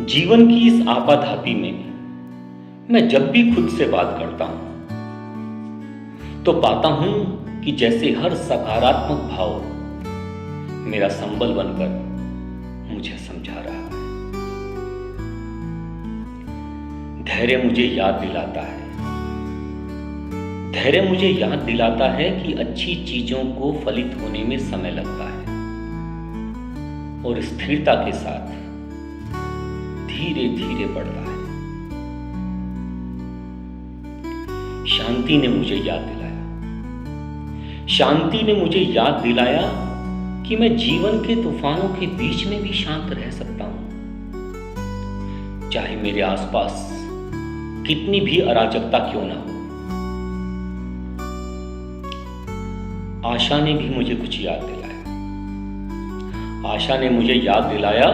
जीवन की इस आपाधापी में मैं जब भी खुद से बात करता हूं तो पाता हूं कि जैसे हर सकारात्मक भाव मेरा संबल बनकर मुझे समझा रहा है। धैर्य मुझे याद दिलाता है धैर्य मुझे याद दिलाता है कि अच्छी चीजों को फलित होने में समय लगता है और स्थिरता के साथ धीरे धीरे बढ़ता है। शांति ने मुझे याद दिलाया कि मैं जीवन के तूफानों के बीच में भी शांत रह सकता हूं, चाहे मेरे आसपास कितनी भी अराजकता क्यों ना हो। आशा ने भी मुझे कुछ याद दिलाया। आशा ने मुझे याद दिलाया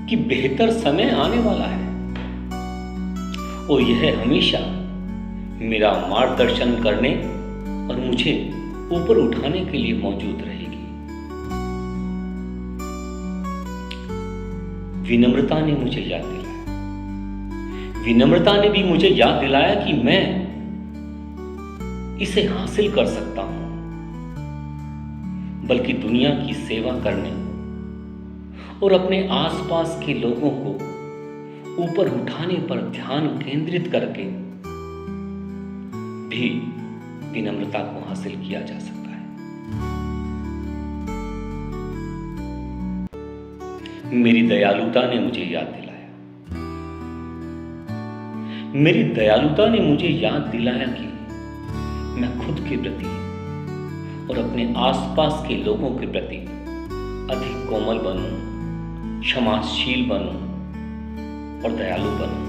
कि बेहतर समय आने वाला है और यह हमेशा मेरा मार्गदर्शन करने और मुझे ऊपर उठाने के लिए मौजूद रहेगी। विनम्रता ने मुझे याद दिलाया। विनम्रता ने भी मुझे याद दिलाया कि मैं इसे हासिल कर सकता हूं, बल्कि दुनिया की सेवा करने और अपने आसपास के लोगों को ऊपर उठाने पर ध्यान केंद्रित करके भी विनम्रता को हासिल किया जा सकता है। मेरी दयालुता ने मुझे याद दिलाया। मेरी दयालुता ने मुझे याद दिलाया कि मैं खुद के प्रति और अपने आसपास के लोगों के प्रति अधिक कोमल बनूं, क्षमाशील बनूं और दयालु बनूं।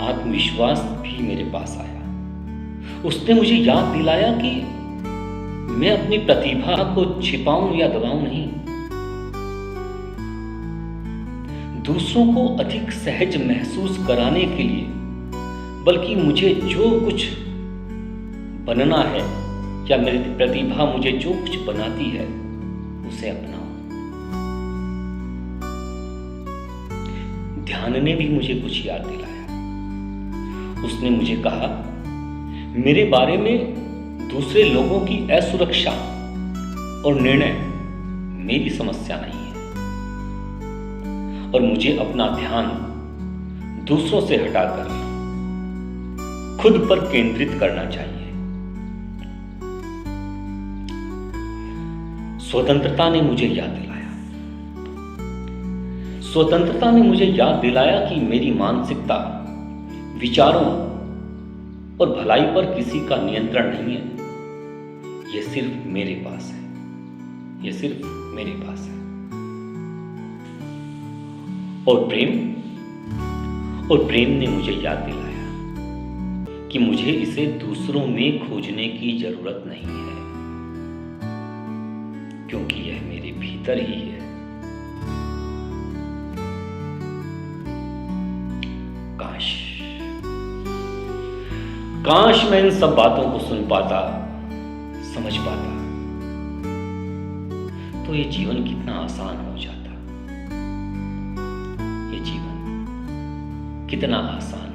आत्मविश्वास भी मेरे पास आया। उसने मुझे याद दिलाया कि मैं अपनी प्रतिभा को छिपाऊं या दबाऊं नहीं, दूसरों को अधिक सहज महसूस कराने के लिए, बल्कि मुझे जो कुछ बनना है या मेरी प्रतिभा मुझे जो कुछ बनाती है उसे अपनाऊं। ध्यान ने भी मुझे कुछ याद दिलाया। उसने मुझे कहा, मेरे बारे में दूसरे लोगों की असुरक्षा और निर्णय मेरी समस्या नहीं है और मुझे अपना ध्यान दूसरों से हटाकर खुद पर केंद्रित करना चाहिए। स्वतंत्रता ने मुझे याद दिलाया। स्वतंत्रता ने मुझे याद दिलाया कि मेरी मानसिकता, विचारों और भलाई पर किसी का नियंत्रण नहीं है। यह सिर्फ मेरे पास है। यह सिर्फ मेरे पास है। और प्रेम ने मुझे याद दिलाया कि मुझे इसे दूसरों में खोजने की जरूरत नहीं है, क्योंकि यह मेरे भीतर ही है। काश मैं इन सब बातों को सुन पाता, समझ पाता, तो ये जीवन कितना आसान हो जाता। ये जीवन कितना आसान